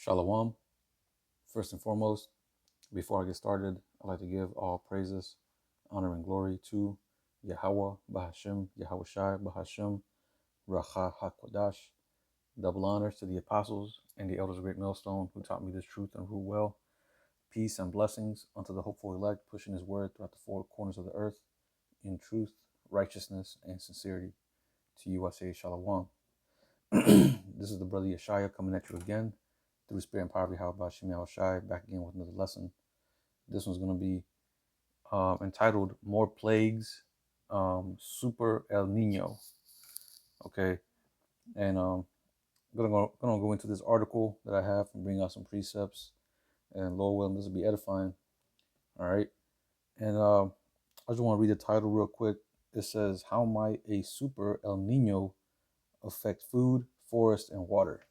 Shalom. First and foremost, before I get started, I'd like to give all praises, honor, and glory to Yahweh, Bahashem, Yahweh Shai, Bahashem, Racha HaKodash. Double honors to the apostles and the elders of Great Millstone who taught me this truth and rule well. Peace and blessings unto the hopeful elect, pushing his word throughout the four corners of the earth in truth, righteousness, and sincerity. To you I say Shalom. This is the brother Yeshaya coming at you again through the spirit and power of Yahweh Bahashem Yahweh Shai, back again with another lesson. This one's going to be entitled More Plagues, Super El Nino. Okay. And gonna go into this article that I have and bring out some precepts, and Lord willing, this will be edifying. All right. And I just want to read the title real quick. It says, How might a super El Nino affect food, forest, and water?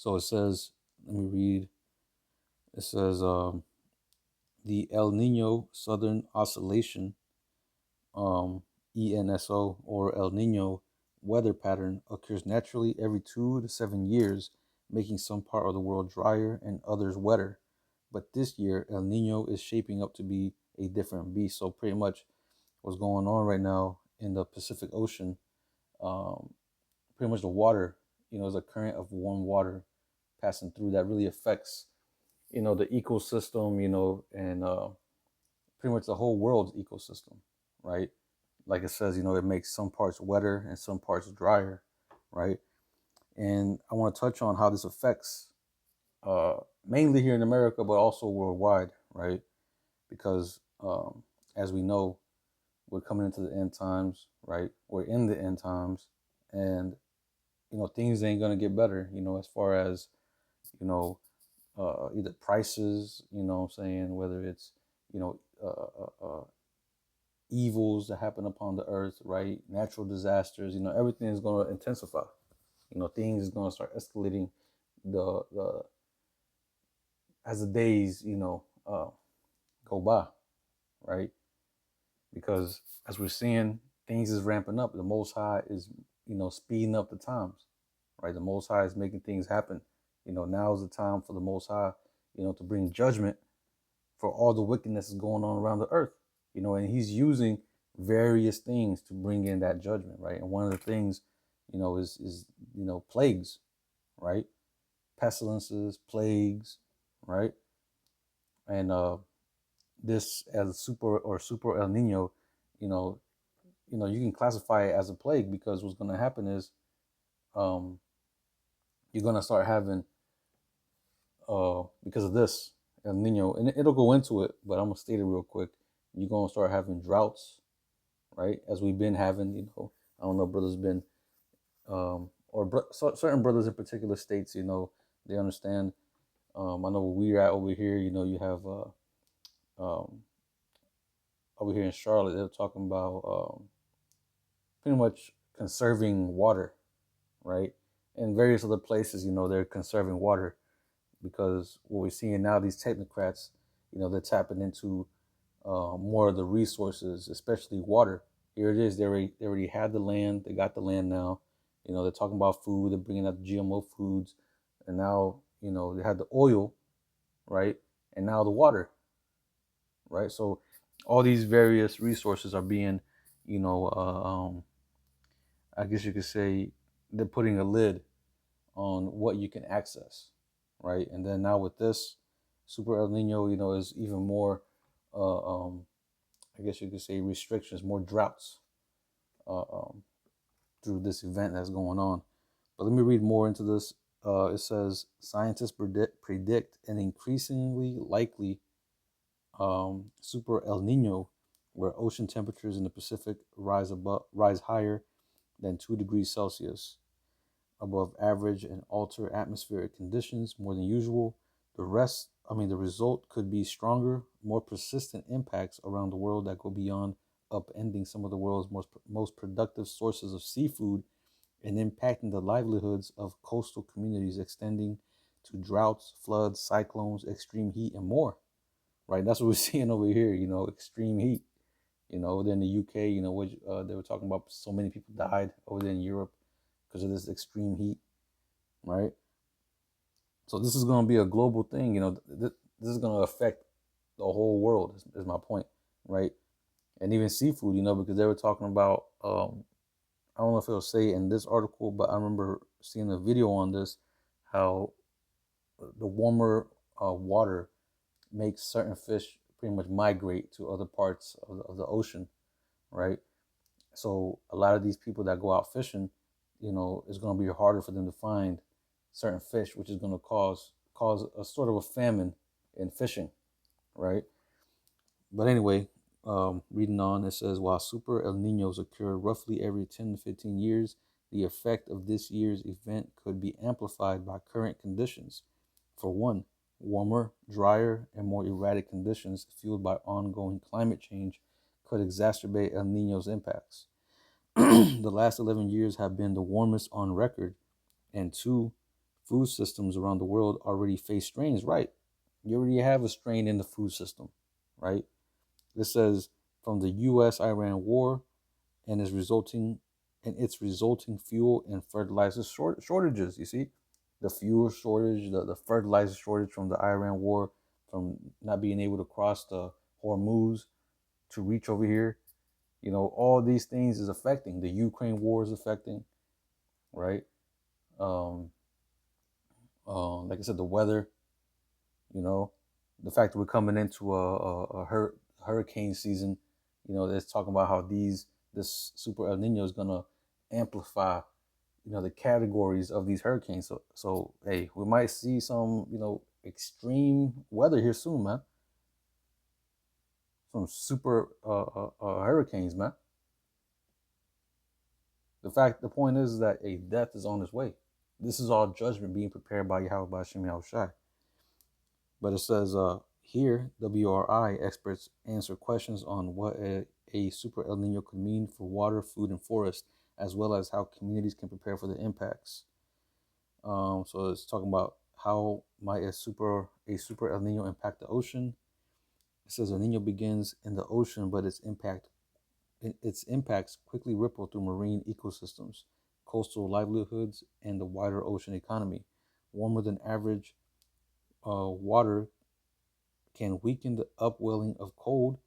So it says, let me read. It says, the El Nino Southern Oscillation, ENSO, or El Nino weather pattern occurs naturally every 2 to 7 years, making some part of the world drier and others wetter. But this year, El Nino is shaping up to be a different beast. So pretty much what's going on right now in the Pacific Ocean, pretty much the water, is a current of warm water passing through that really affects, the ecosystem, and pretty much the whole world's ecosystem, right? Like it says, it makes some parts wetter and some parts drier, right? And I want to touch on how this affects mainly here in America, but also worldwide, right? Because as we know, we're coming into the end times, right? We're in the end times, and things ain't gonna get better, as far as either prices, what I'm saying, whether it's you know evils that happen upon the earth, right? Natural disasters, everything is going to intensify. Things is going to start escalating the as the days, go by, right? Because as we're seeing, things is ramping up. The Most High is, speeding up the times, right? The Most High is making things happen. Now is the time for the Most High, to bring judgment for all the wickedness that's going on around the earth. And he's using various things to bring in that judgment, right? And one of the things, is plagues, right? Pestilences, plagues, right? And this as super El Nino, you know, you can classify it as a plague, because what's going to happen is, you're going to start having, because of this El Nino, and it'll go into it, but I'm gonna state it real quick. You're gonna start having droughts, right? As we've been having, I don't know, brothers been, certain brothers in particular states, they understand. I know where we're at over here. You have um, over here in Charlotte, they're talking about pretty much conserving water, right? And various other places, they're conserving water, because what we're seeing now, these technocrats, they're tapping into more of the resources, especially water. Here it is. They already had the land. They got the land now. They're talking about food. They're bringing out the GMO foods, and now they had the oil, right? And now the water, right? So all these various resources are being, I guess you could say, they're putting a lid on what you can access, right? And then now with this Super El Nino, is even more, I guess you could say, restrictions, more droughts uh, um, through this event that's going on. But let me read more into this. It says scientists predict an increasingly likely Super El Nino, where ocean temperatures in the Pacific rise higher than 2 degrees Celsius above average and alter atmospheric conditions more than usual. The result could be stronger, more persistent impacts around the world that go beyond upending some of the world's most productive sources of seafood and impacting the livelihoods of coastal communities, extending to droughts, floods, cyclones, extreme heat, and more. Right? That's what we're seeing over here, extreme heat. Over there in the UK, which they were talking about, so many people died over there in Europe because of this extreme heat, right? So this is going to be a global thing. This is going to affect the whole world. Is my point, right? And even seafood, because they were talking about. I don't know if it'll say in this article, but I remember seeing a video on this, how the warmer water makes certain fish pretty much migrate to other parts of the ocean, right? So a lot of these people that go out fishing, it's going to be harder for them to find certain fish, which is going to cause a sort of a famine in fishing, right? But anyway, reading on, it says while super El Ninos occur roughly every 10 to 15 years, the effect of this year's event could be amplified by current conditions. For one, warmer, drier, and more erratic conditions fueled by ongoing climate change could exacerbate El Nino's impacts. The last 11 years have been the warmest on record, and two, food systems around the world already face strains, right? You already have a strain in the food system, right? This says from the U.S.-Iran war and its resulting fuel and fertilizer shortages. You see, the fuel shortage, the fertilizer shortage from the Iran war, from not being able to cross the Hormuz to reach over here. All these things is affecting. The Ukraine war is affecting, right? Um, like I said, the weather. You know, the fact that we're coming into a hurricane season. They're talking about how this super El Nino is gonna amplify, the categories of these hurricanes. So hey, we might see some, extreme weather here soon, man. Some super hurricanes, man. The point is that a death is on its way. This is all judgment being prepared by Yahweh Bashim Yahushai. But it says here, WRI experts answer questions on what a super El Nino could mean for water, food, and forest, as well as how communities can prepare for the impacts. So it's talking about how might a super El Nino impact the ocean. It says El Nino begins in the ocean, but its impacts quickly ripple through marine ecosystems, coastal livelihoods, and the wider ocean economy. Warmer than average water can weaken the upwelling of cold,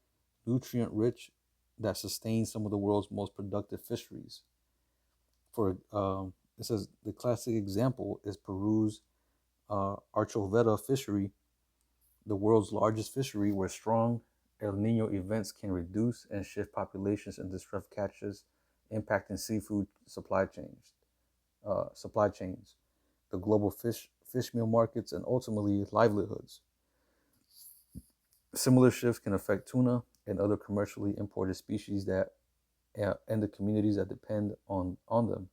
nutrient rich, that sustains some of the world's most productive fisheries. It says the classic example is Peru's Archoveta fishery, the world's largest fishery, where strong El Nino events can reduce and shift populations and disrupt catches, impacting seafood supply chains, the global fish meal markets, and ultimately livelihoods. Similar shifts can affect tuna and other commercially imported species and the communities that depend on them.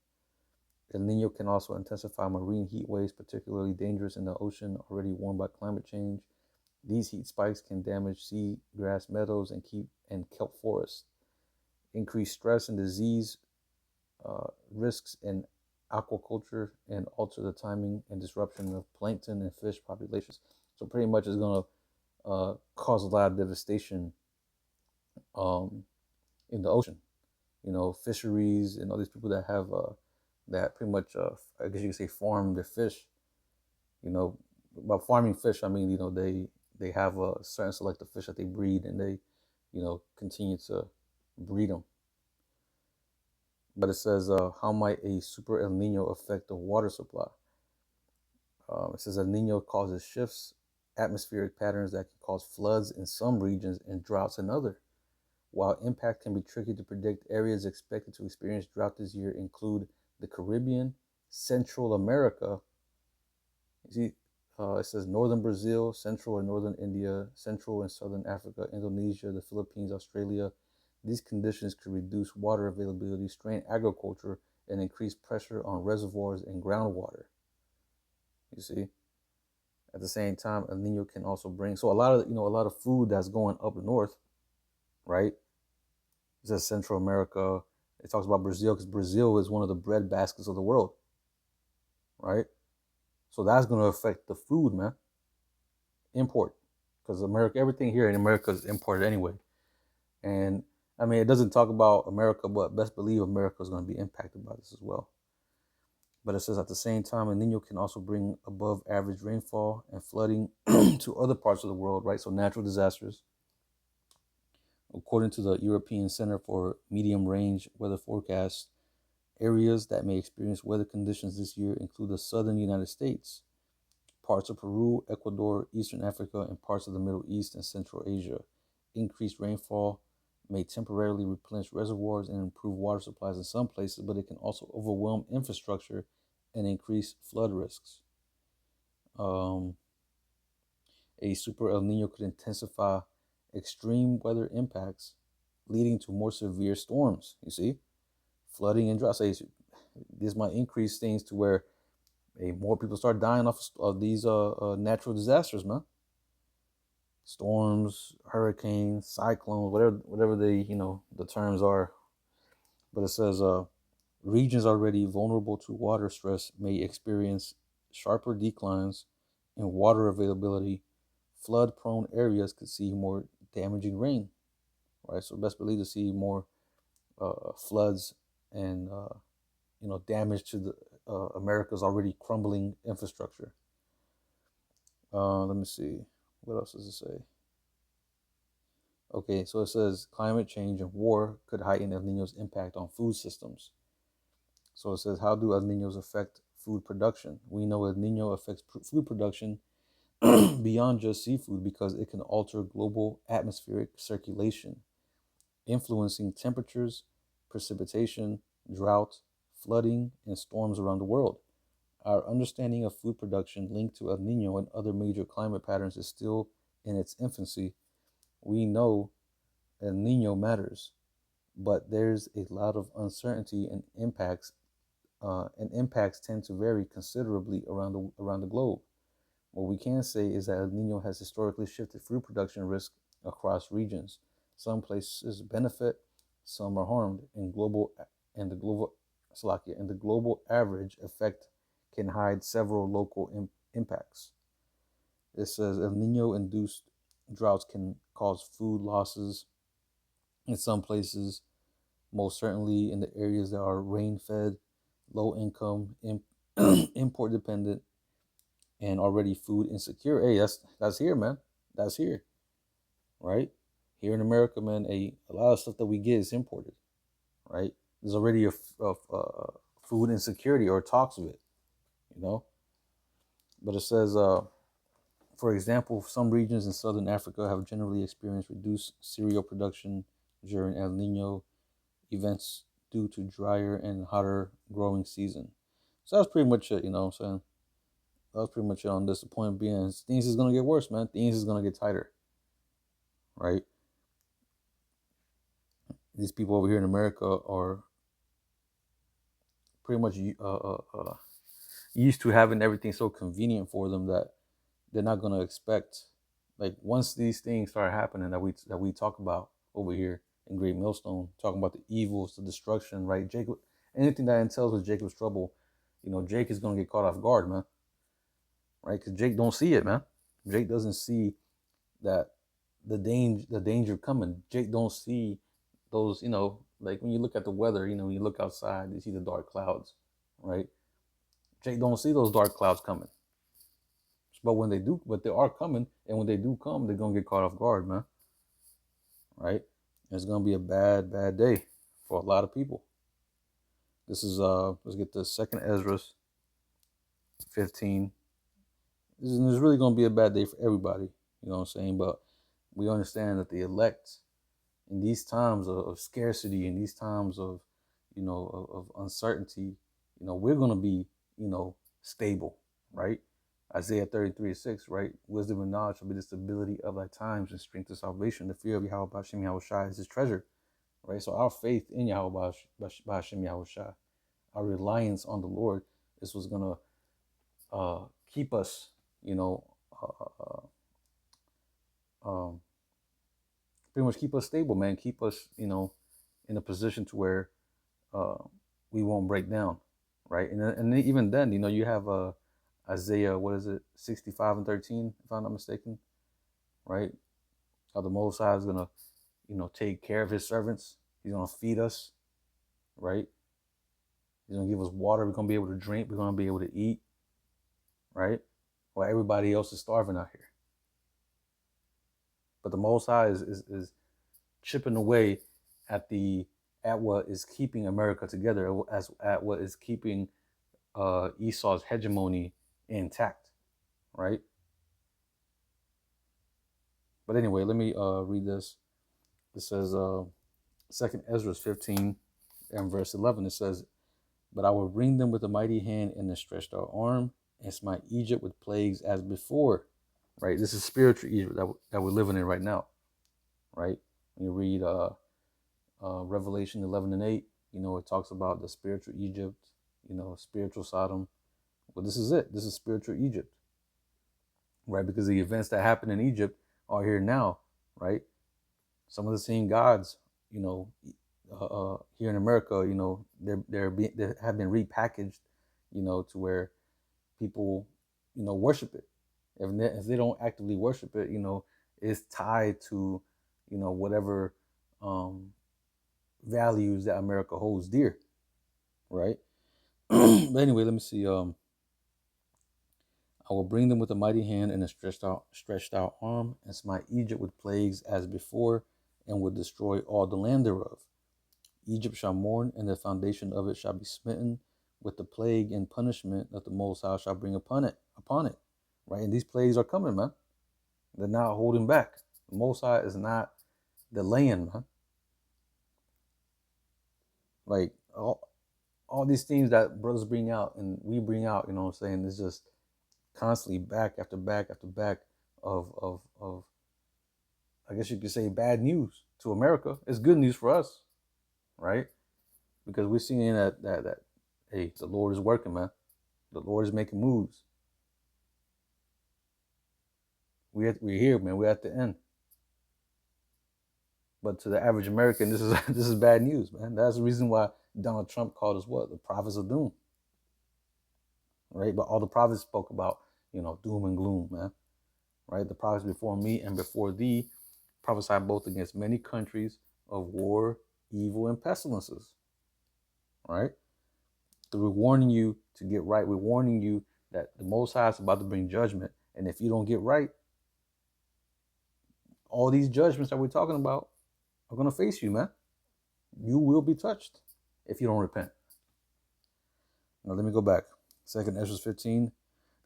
El Nino can also intensify marine heat waves, particularly dangerous in the ocean already warmed by climate change. These heat spikes can damage sea grass meadows and kelp forests, increase stress and disease risks in aquaculture, and alter the timing and disruption of plankton and fish populations. So pretty much it's going to cause a lot of devastation in the ocean. Fisheries and all these people that have that pretty much, I guess you could say, farm their fish. By farming fish, I mean they have a certain selective fish that they breed, and they continue to breed them. But it says, how might a super El Nino affect the water supply? It says El Nino causes shifts, atmospheric patterns that can cause floods in some regions and droughts in others. While impact can be tricky to predict, areas expected to experience drought this year include the Caribbean, Central America. You see, it says northern Brazil, central and northern India, central and southern Africa, Indonesia, the Philippines, Australia. These conditions could reduce water availability, strain agriculture, and increase pressure on reservoirs and groundwater. You see, at the same time, El Nino can also bring a lot of food that's going up north, right? It says Central America. It talks about Brazil because Brazil is one of the bread baskets of the world, right? So that's going to affect the food, man. Import, because everything here in America is imported anyway. And I mean, it doesn't talk about America, but best believe America is going to be impacted by this as well. But it says at the same time, El Nino can also bring above average rainfall and flooding to other parts of the world, right? So natural disasters. According to the European Center for Medium Range Weather Forecasts, areas that may experience weather conditions this year include the southern United States, parts of Peru, Ecuador, Eastern Africa, and parts of the Middle East and Central Asia. Increased rainfall may temporarily replenish reservoirs and improve water supplies in some places, but it can also overwhelm infrastructure and increase flood risks. Um, a super El Nino could intensify extreme weather impacts, leading to more severe storms. You see, flooding and drought. Say this might increase things to where more people start dying off of these natural disasters, man. Storms, hurricanes, cyclones, whatever they the terms are. But it says regions already vulnerable to water stress may experience sharper declines in water availability. Flood prone areas could see more damaging rain, right? So best believe to see more floods and damage to the America's already crumbling infrastructure. Let me see. What else does it say? Okay, so it says climate change and war could heighten El Nino's impact on food systems. So it says, how do El Ninos affect food production? We know El Nino affects food production beyond just seafood because it can alter global atmospheric circulation, influencing temperatures, precipitation, drought, flooding, and storms around the world. Our understanding of food production linked to El Nino and other major climate patterns is still in its infancy. We know El Nino matters, but there's a lot of uncertainty and impacts tend to vary considerably around the globe. What we can say is that El Nino has historically shifted food production risk across regions. Some places benefit, some are harmed, and the global average effect can hide several local impacts. It says El Nino induced droughts can cause food losses in some places, most certainly in the areas that are rain fed, low income, import dependent, and already food insecure. Hey, that's here, man. That's here, right? Here in America, man, a lot of stuff that we get is imported, right? There's already a food insecurity or talks of it, you know. But it says, for example, some regions in southern Africa have generally experienced reduced cereal production during El Nino events due to drier and hotter growing season. So that's pretty much it, you know what I'm saying? That was pretty much it on this. The point being, things is gonna get worse, man. Things is gonna get tighter, right? These people over here in America are pretty much used to having everything so convenient for them that they're not gonna expect. Like once these things start happening that we talk about over here in Great Millstone, talking about the evils, the destruction, right? Jacob, anything that entails with Jacob's trouble, Jake is gonna get caught off guard, man, right? Because Jake don't see it, man. Jake doesn't see that the danger coming. Jake don't see those, like when you look at the weather, when you look outside, you see the dark clouds, right? Jake don't see those dark clouds coming. But when they do, but they are coming, and when they do come, they're gonna get caught off guard, man. Right? It's gonna be a bad, bad day for a lot of people. This is let's get the second Ezra 15. This is really gonna be a bad day for everybody, you know what I'm saying? But we understand that the elect in these times of scarcity, in these times of of uncertainty, we're gonna be stable, right? Isaiah 33:6, right? Wisdom and knowledge will be the stability of thy times and strength of salvation. The fear of Yahweh Bashem Yahushai is his treasure, right? So our faith in Yahweh Bashem Yahushai, our reliance on the Lord, is what's gonna keep us, um, pretty much keep us stable, man. Keep us, in a position to where uh, we won't break down, right? And even then, you have Isaiah, what is it, 65:13, if I'm not mistaken, right? How the Most High is gonna, take care of His servants. He's gonna feed us, right? He's gonna give us water. We're gonna be able to drink. We're gonna be able to eat, right? While everybody else is starving out here. But the Most High is chipping away at the at what is keeping America together, as at what is keeping Esau's hegemony intact, right? But anyway, let me read this. It says, Second Ezra 15 and verse 11. It says, "But I will bring them with a mighty hand and a stretched out arm, and smite Egypt with plagues as before." Right? This is spiritual Egypt that we're living in right now, right? When you read Revelation 11 and 8, it talks about the spiritual Egypt, spiritual Sodom. Well, this is it. This is spiritual Egypt, right? Because the events that happen in Egypt are here now, right? Some of the same gods, here in America, they have been repackaged, to where people, worship it. If they don't actively worship it, it's tied to, whatever values that America holds dear, right? But anyway, let me see. I will bring them with a mighty hand and a stretched out arm, and smite Egypt with plagues as before, and will destroy all the land thereof. Egypt shall mourn, and the foundation of it shall be smitten with the plague and punishment that the Most High shall bring upon it. Right? And these plagues are coming, man. They're not holding back. The Most High is not delaying, man. Like all these things that brothers bring out and we bring out, you know what I'm saying, is just constantly back after back after back of I guess you could say bad news to America. It's good news for us, right? Because we're seeing that hey, the Lord is working, man. The Lord is making moves. We're here, man. We're at the end. But to the average American, this is this is bad news, man. That's the reason why Donald Trump called us what? The prophets of doom. Right? But all the prophets spoke about, doom and gloom, man. Right? The prophets before me and before thee prophesied both against many countries of war, evil, and pestilences. Right? So we're warning you to get right. We're warning you that the Most High is about to bring judgment. And if you don't get right, all these judgments that we're talking about are going to face you, man. You will be touched if you don't repent. Now, let me go back. 2nd Ezra 15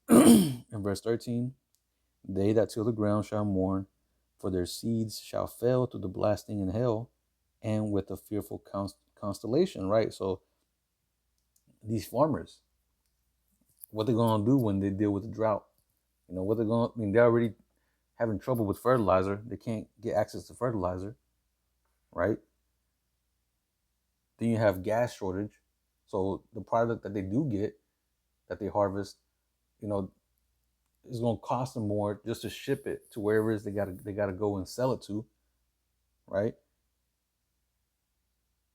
and verse 13. They that till the ground shall mourn, for their seeds shall fail through the blasting in hell and with a fearful constellation, right? So these farmers, what they're going to do when they deal with the drought, what they're going to, they're already having trouble with fertilizer. They can't get access to fertilizer, right? Then you have gas shortage. So the product that they do get, that they harvest, it's going to cost them more just to ship it to wherever it is they gotta go and sell it to, right?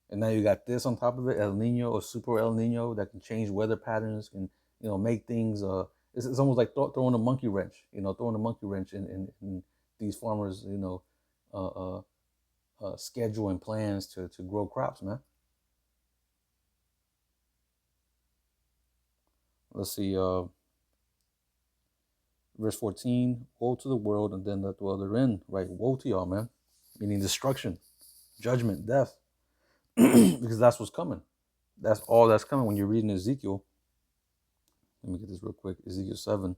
And now you got this on top of it, El Nino or Super El Nino, that can change weather patterns, can make things. It's almost like throwing a monkey wrench, in these farmers, schedule and plans to grow crops, man. Let's see, verse 14. Woe to the world and them that dwell therein, right? Woe to y'all, man. Meaning destruction, judgment, death. Because that's what's coming. That's all that's coming when you're reading Ezekiel. Let me get this real quick. Ezekiel 7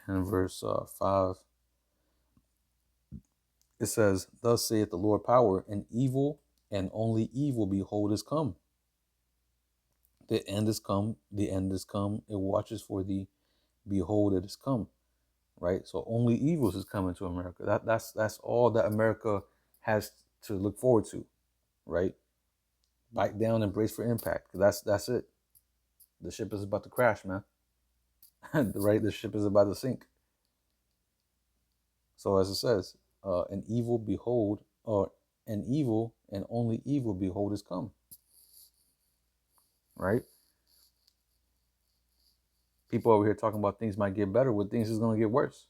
and verse 5. It says, "Thus saith the Lord power, and evil, and only evil, behold, is come. The end is come, the end is come. It watches for thee, behold, it is come." Right? So only evils is coming to America. That's all that America has to look forward to, right? Bite down and brace for impact. That's it. The ship is about to crash, man. Right? The ship is about to sink. So as it says, an evil behold, or an evil and only evil behold is come. Right? People over here talking about things might get better, when things is going to get worse.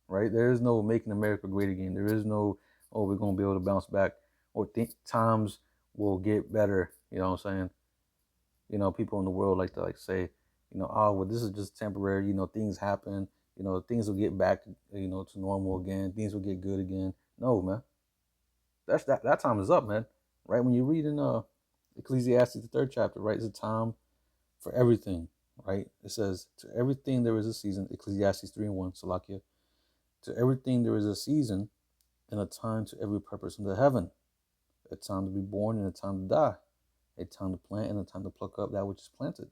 Right? There is no making America great again. There is no, oh, we're gonna be able to bounce back, or think times will get better. You know what I'm saying? People in the world like to like say, oh, well, this is just temporary. Things happen. Things will get back, to normal again. Things will get good again. No, man, that time is up, man. Right when you read in Ecclesiastes the third chapter, right, it's a time for everything, right? It says to everything there is a season. Ecclesiastes 3:1, Salakia. To everything there is a season and a time to every purpose under heaven. A time to be born and a time to die. A time to plant and a time to pluck up that which is planted,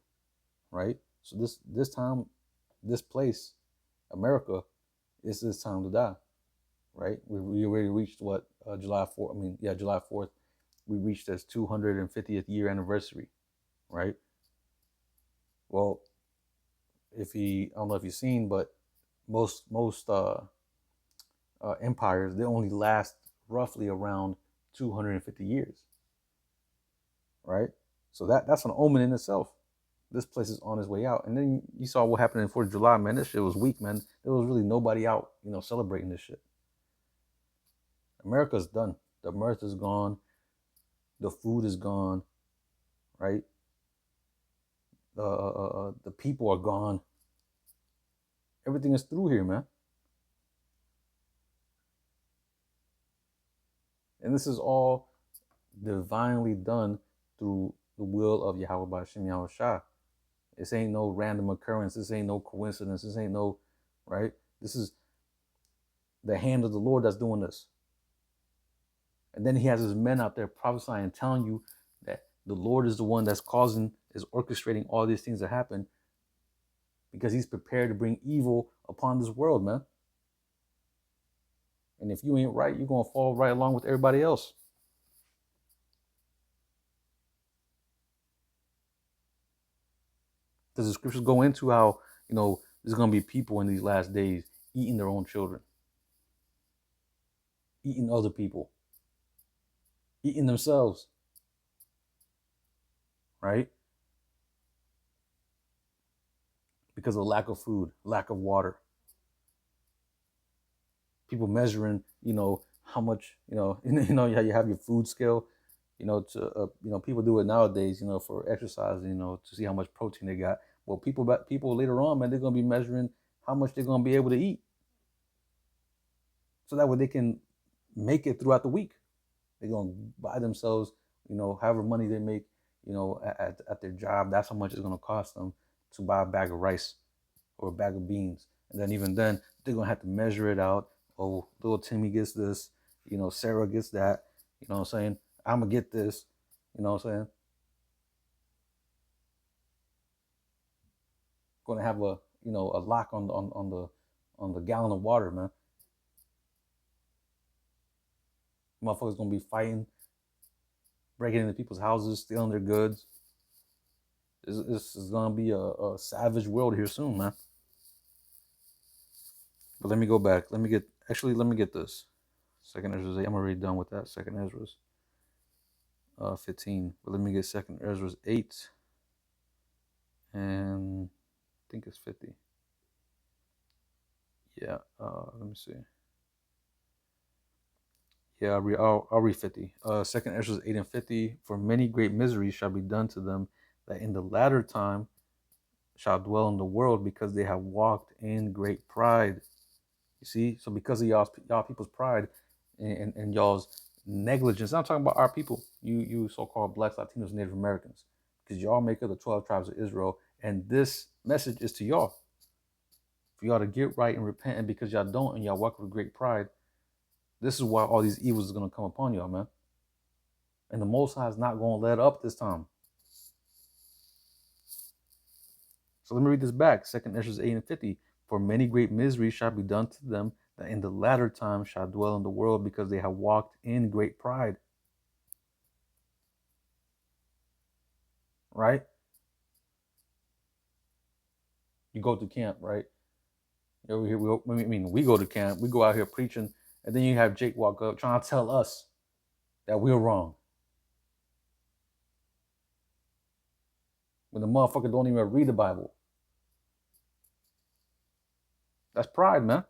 right? So this time, this place, America, is this time to die, right? We already reached what July 4th. I mean, yeah, July 4th. We reached this 250th year anniversary, right? Well, I don't know if you've seen, but most empires, they only last roughly around 250 years, right? So that's an omen in itself. This place is on its way out. And then you saw what happened in 4th of July, man. This shit was weak, man. There was really nobody out, celebrating this shit. America's done. The mirth is gone. The food is gone, right? The people are gone. Everything is through here, man. And this is all divinely done through the will of Yahweh Ba'ashem Yahweh Shah. This ain't no random occurrence. This ain't no coincidence. This ain't no, right? This is the hand of the Lord that's doing this. And then he has his men out there prophesying, telling you that the Lord is the one that's is orchestrating all these things to happen because he's prepared to bring evil upon this world, man. And if you ain't right, you're going to fall right along with everybody else. Does the scriptures go into how, there's going to be people in these last days eating their own children, eating other people, eating themselves, right? Because of lack of food, lack of water. People measuring, how much, you have your food scale, people do it nowadays, for exercise, to see how much protein they got. Well, people later on, man, they're going to be measuring how much they're going to be able to eat. So that way they can make it throughout the week. They're going to buy themselves, however money they make, at their job. That's how much it's going to cost them to buy a bag of rice or a bag of beans. And then even then, they're going to have to measure it out. Oh, little Timmy gets this, Sarah gets that, you know what I'm saying? I'm going to get this, you know what I'm saying? Going to have a, a lock on the gallon of water, man. Motherfuckers going to be fighting, breaking into people's houses, stealing their goods. This is going to be a savage world here soon, man. But let me go back. Let me get this. Second Ezra's 8. I'm already done with that. Second Ezra's 15. But let me get Second Ezra's 8. And I think it's 50. Yeah. Let me see. Yeah, I'll read 50. Second Ezra's 8 and 50. For many great miseries shall be done to them, that in the latter time shall dwell in the world, because they have walked in great pride. You see? So because of y'all people's pride and y'all's negligence, I'm talking about our people, you so-called blacks, Latinos, Native Americans, because y'all make up the 12 tribes of Israel, and this message is to y'all. For y'all to get right and repent, and because y'all don't and y'all walk with great pride, this is why all these evils is going to come upon y'all, man. And the Most High is not going to let up this time. So let me read this back. Second Ezra's 8 and 50. For many great miseries shall be done to them, that in the latter time shall dwell in the world, because they have walked in great pride. Right? You go to camp, right? We go to camp. We go out here preaching, and then you have Jake walk up trying to tell us that we're wrong. When the motherfucker don't even read the Bible. That's pride, man.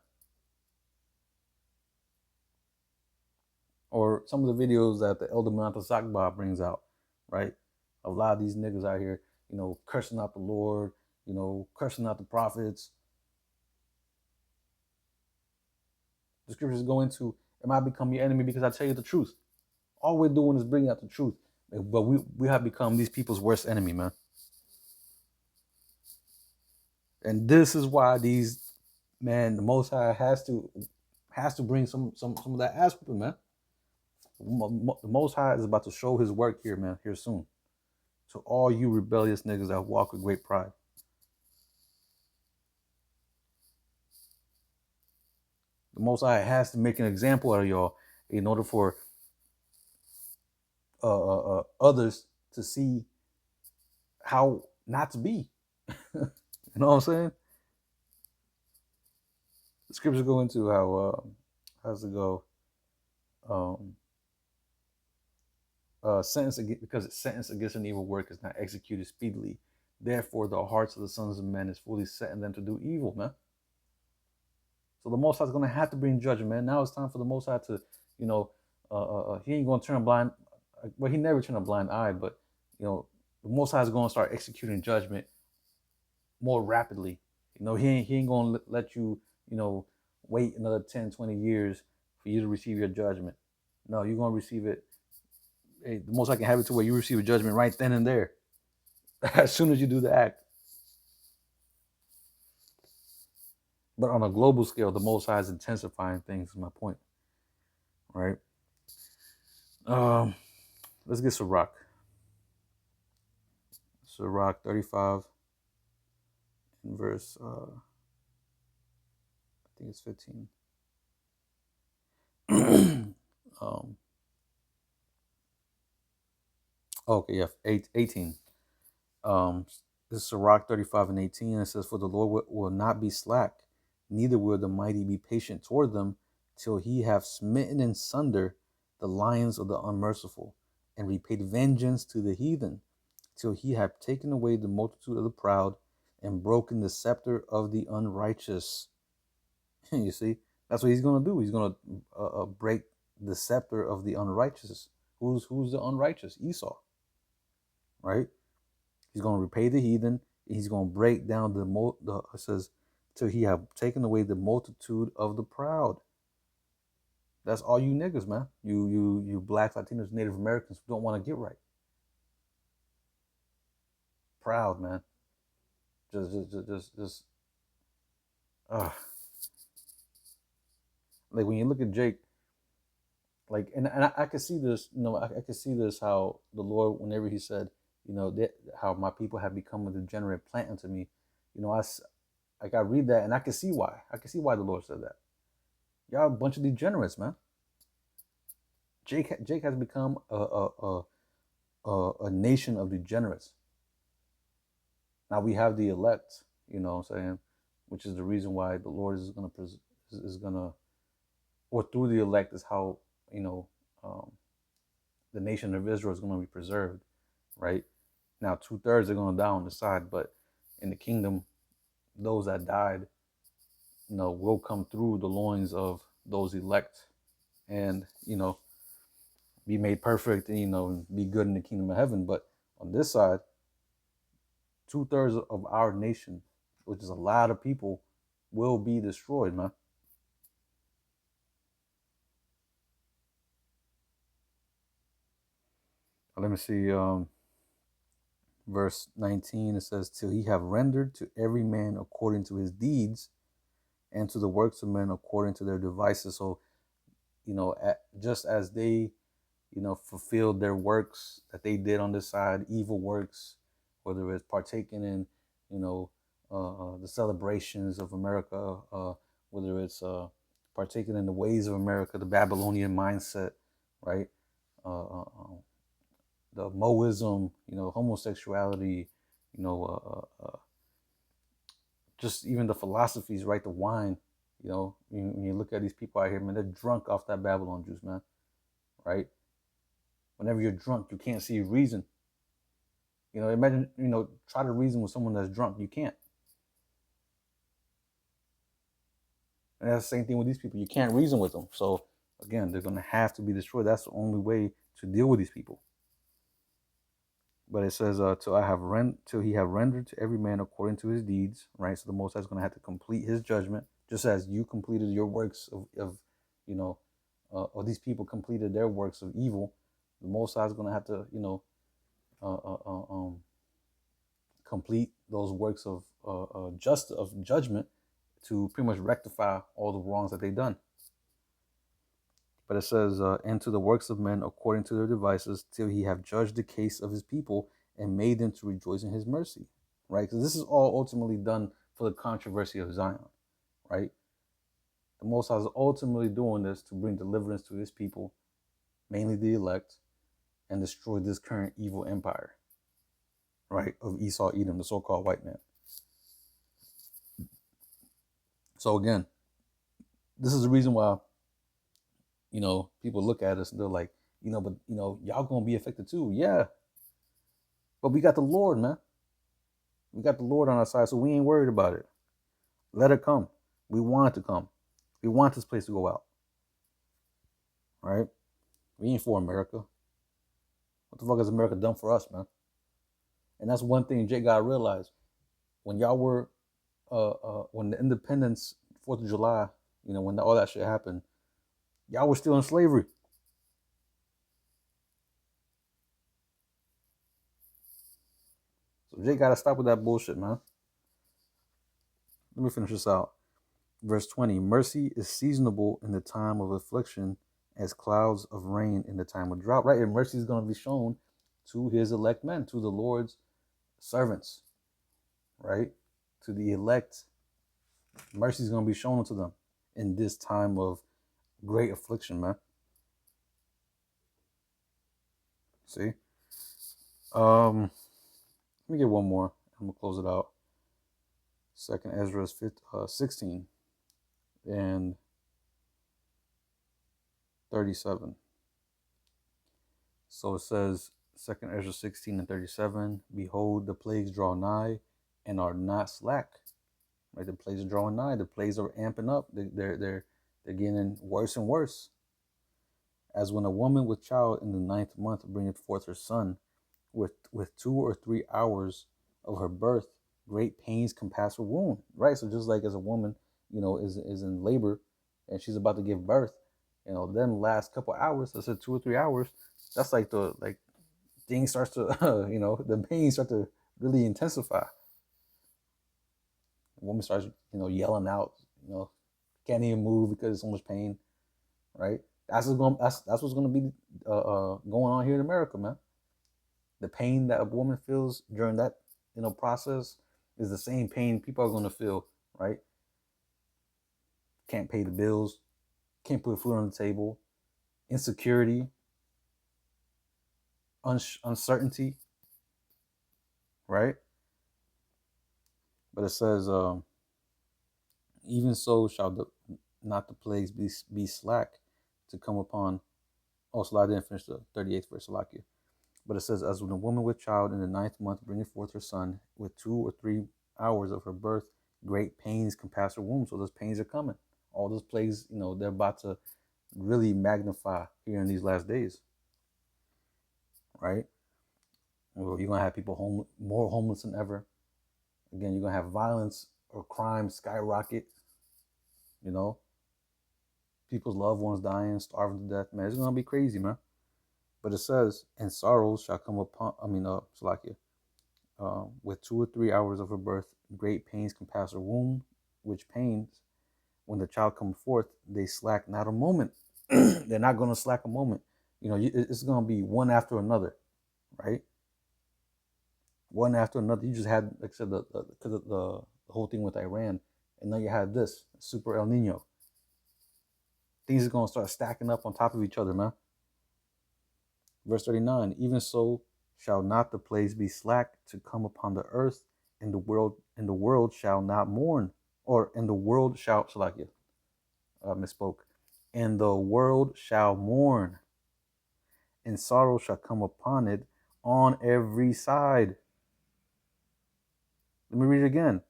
Or some of the videos that the Elder Manta Sakba brings out, right? A lot of these niggas out here, cursing out the Lord, cursing out the prophets. The scriptures go into, am I become your enemy because I tell you the truth? All we're doing is bringing out the truth. But we have become these people's worst enemy, man. And this is why the Most High has to bring some of that ass whooping, man. The Most High is about to show his work here, man, here soon. To all you rebellious niggas that walk with great pride. The Most High has to make an example out of y'all in order for others to see how not to be. You know what I'm saying? The scriptures go into how's it go? Sentence because it's sentence against an evil work is not executed speedily. Therefore, the hearts of the sons of men is fully set in them to do evil, man. So the Most High is going to have to bring judgment, man. Now it's time for the Most High to, he ain't going to turn a blind, well, he never turned a blind eye, but, the Most High is going to start executing judgment more rapidly. He ain't going to let you, wait another 10, 20 years for you to receive your judgment. No, you're going to receive it. Hey, the Most High can have it to where you receive a judgment right then and there, as soon as you do the act. But on a global scale, the Most High is intensifying things, is my point. Right? Let's get Sirach. Sirach 35 in verse, I think it's 15. Okay, yeah, 18. This is Sirach 35 and 18. It says, for the Lord will not be slack, neither will the mighty be patient toward them, till he have smitten in sunder the lions of the unmerciful, and repaid vengeance to the heathen, till he have taken away the multitude of the proud, and broken the scepter of the unrighteous. You see, that's what he's going to do. He's going to break the scepter of the unrighteous. Who's the unrighteous? Esau, right? He's going to repay the heathen. He's going to break down it says, till he have taken away the multitude of the proud. That's all you niggas, man. You blacks, Latinos, Native Americans who don't want to get right. Proud, man. Just. Like when you look at Jake, like, and I could see this, I could see this, how the Lord, whenever he said, how my people have become a degenerate plant unto me, I read that and I can see why. I can see why the Lord said that. Y'all a bunch of degenerates, man. Jake has become a nation of degenerates. Now we have the elect, you know what I'm saying, which is the reason why the Lord is gonna, or through the elect is how, the nation of Israel is going to be preserved, right? Now 2/3 are going to die on the side, but in the kingdom, those that died, will come through the loins of those elect, and be made perfect, and be good in the kingdom of heaven. But on this side, 2/3 of our nation, which is a lot of people, will be destroyed, man. Let me see. Verse 19, it says, till he have rendered to every man according to his deeds, and to the works of men according to their devices. So, just as they, fulfilled their works that they did on this side, evil works, whether it's partaking in, the celebrations of America, whether it's partaking in the ways of America, the Babylonian mindset, right? The Moism, homosexuality, just even the philosophies, right? The wine, when you look at these people out here, man, they're drunk off that Babylon juice, man, right? Whenever you're drunk, you can't see reason. Imagine, try to reason with someone that's drunk. You can't. And that's the same thing with these people. You can't reason with them. So Again, they're going to have to be destroyed. That's the only way to deal with these people. But it says, till he have rendered to every man according to his deeds, right? So the Most High is going to have to complete his judgment, just as you completed your works of you know, or these people completed their works of evil. The Most High is going to have to, uh, uh, uh, um, complete those works of judgment to pretty much rectify all the wrongs that they've done. But it says, and to the works of men according to their devices, till he have judged the case of his people and made them to rejoice in his mercy. Right? Because this is all ultimately done for the controversy of Zion. Right? The Most High is ultimately doing this to bring deliverance to his people, mainly the elect, and destroy this current evil empire, right, of Esau, Edom, the so-called white man. So again, this is the reason why, people look at us and they're like, but y'all gonna be affected too. Yeah, but we got the Lord, man. We got the Lord on our side, so we ain't worried about it. Let it come. We want it to come. We want this place to go out. Right? We ain't for America. What the fuck has America done for us, man? And that's one thing Jake gotta realize. When y'all were, when the independence, 4th of July, when all that shit happened, y'all were still in slavery. So Jake gotta stop with that bullshit, man. Let me finish this out. Verse 20, mercy is seasonable in the time of affliction as clouds of rain in the time of drought. Right? And mercy is going to be shown to his elect men, to the Lord's servants. Right? To the elect. Mercy is going to be shown to them in this time of great affliction, man. See? Let me get one more. I'm going to close it out. 2nd Ezra 16 and 37. So it says, 2nd Ezra 16 and 37, behold, the plagues draw nigh and are not slack. Right? The plagues are drawing nigh. The plagues are amping up. They're getting worse and worse. As when a woman with child in the 9th month bringeth forth her son, with 2 or 3 hours of her birth, great pains compass her womb. Right? So just like as a woman, is in labor and she's about to give birth, them last couple hours, I said 2 or 3 hours, that's like the thing starts to the pain start to really intensify. The woman starts yelling out, can't even move because it's so much pain. Right? That's what's going to be going on here in America, man. The pain that a woman feels during that process is the same pain people are going to feel. Right? Can't pay the bills, can't put food on the table, insecurity, uncertainty. Right? But it says, even so shall not the plagues be slack to come upon. Oh, so I didn't finish the 38th verse, Salakia. But it says, as when a woman with child in the 9th month bringeth forth her son, with 2 or 3 hours of her birth, great pains compass her womb. So those pains are coming. All those plagues, they're about to really magnify here in these last days. Right? Well, you're going to have people more homeless than ever. Again, you're going to have violence or crime skyrocket. People's loved ones dying, starving to death. Man, it's going to be crazy, man. But it says, and sorrows shall come upon, Salakia, with 2 or 3 hours of her birth, great pains compass her womb, which pains, when the child comes forth, they slack not a moment. They're not going to slack a moment. It's going to be one after another, right? One after another. You just had, like I said, the whole thing with Iran, and now you had this, Super El Nino. Things are going to start stacking up on top of each other, man. Verse 39, even so shall not the plagues be slack to come upon the earth, and the world shall not mourn, or and the world shall, Salakia, misspoke, and the world shall mourn, and sorrow shall come upon it on every side. Let me read it again.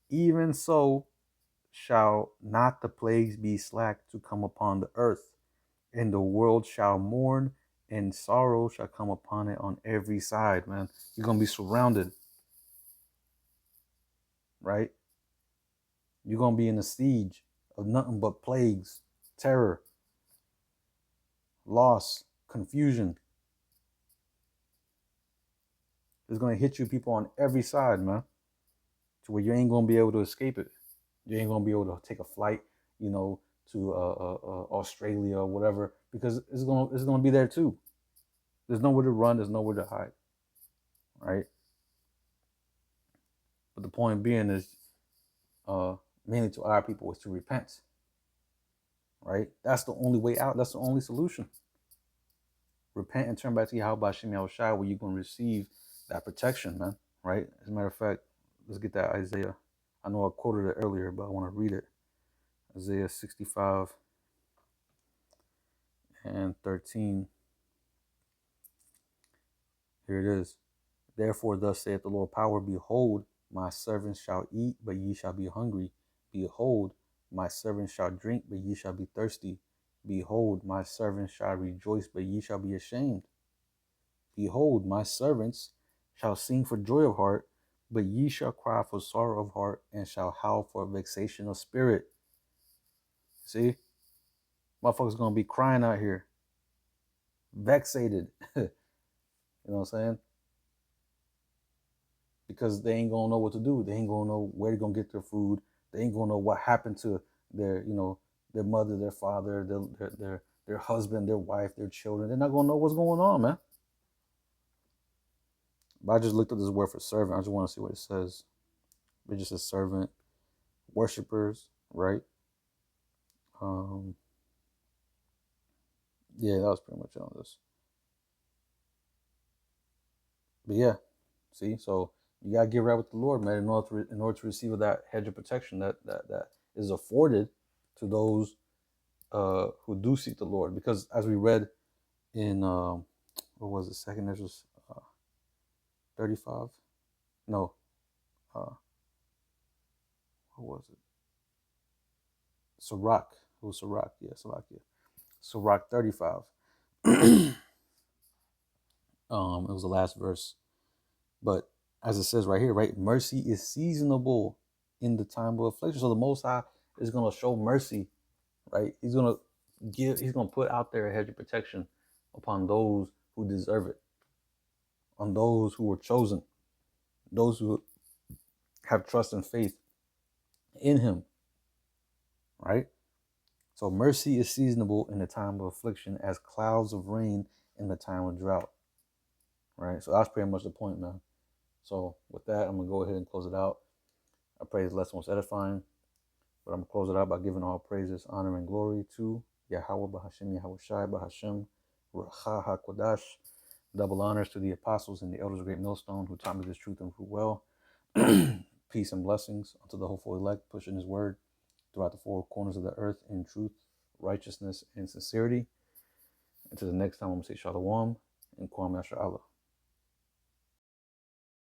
Even so shall not the plagues be slack to come upon the earth, And the world shall mourn, and sorrow shall come upon it on every side, man. You're gonna be surrounded, right? You're gonna be in a siege of nothing but plagues, terror, loss, confusion. It's gonna hit you people on every side, man, to where you ain't gonna be able to escape it. You ain't gonna be able to take a flight, you know, to Australia or whatever, because it's gonna be there too. There's nowhere to run. There's nowhere to hide, right? But the point being is, uh, mainly to our people, is to repent, right? That's the only way out. That's the only solution. Repent and turn back to Yahweh Shem Shai, where you're gonna receive that protection, man. Right? As a matter of fact, let's get that Isaiah. I know I quoted it earlier, but I want to read it. Isaiah 65 and 13. Here it is. Therefore, thus saith the Lord Power, behold, my servants shall eat, but ye shall be hungry. Behold, my servants shall drink, but ye shall be thirsty. Behold, my servants shall rejoice, but ye shall be ashamed. Behold, my servants shall sing for joy of heart, but ye shall cry for sorrow of heart, and shall howl for vexation of spirit. See? Motherfuckers gonna be crying out here. Vexated. You know what I'm saying? Because they ain't gonna know what to do. They ain't gonna know where they're gonna get their food. They ain't gonna know what happened to their, you know, their mother, their father, their husband, their wife, their children. They're not gonna know what's going on, man. But I just looked at this word for servant. I just want to see what it says. It just says servant, worshipers, right? Um, yeah, that was pretty much on this. But yeah, see, so you gotta get right with the Lord, man, in order to receive that hedge of protection that is afforded to those who do seek the Lord. Because as we read in what was it, Second Ezra 35? No, what was it? Sirach. It was Sirach, yeah, Sirach, yeah. Sirach 35. It was the last verse. But as it says right here, right, mercy is seasonable in the time of affliction. So the Most High is going to show mercy, right? He's going to put out there a hedge of protection upon those who deserve it, on those who were chosen, those who have trust and faith in Him, right? So mercy is seasonable in the time of affliction as clouds of rain in the time of drought, right? So that's pretty much the point, man. So with that, I'm going to go ahead and close it out. I pray this lesson was edifying. But I'm going to close it out by giving all praises, honor, and glory to Yahweh Bahashem, Yahweh Shai Bahashem, Racha HaKodash. Double honors to the apostles and the elders of Great Millstone who taught me this truth and fruit well. Peace and blessings unto the hopeful elect, pushing His word throughout the four corners of the earth in truth, righteousness, and sincerity. Until the next time, I'm going to say Shalom and Kwam Yasha Allah.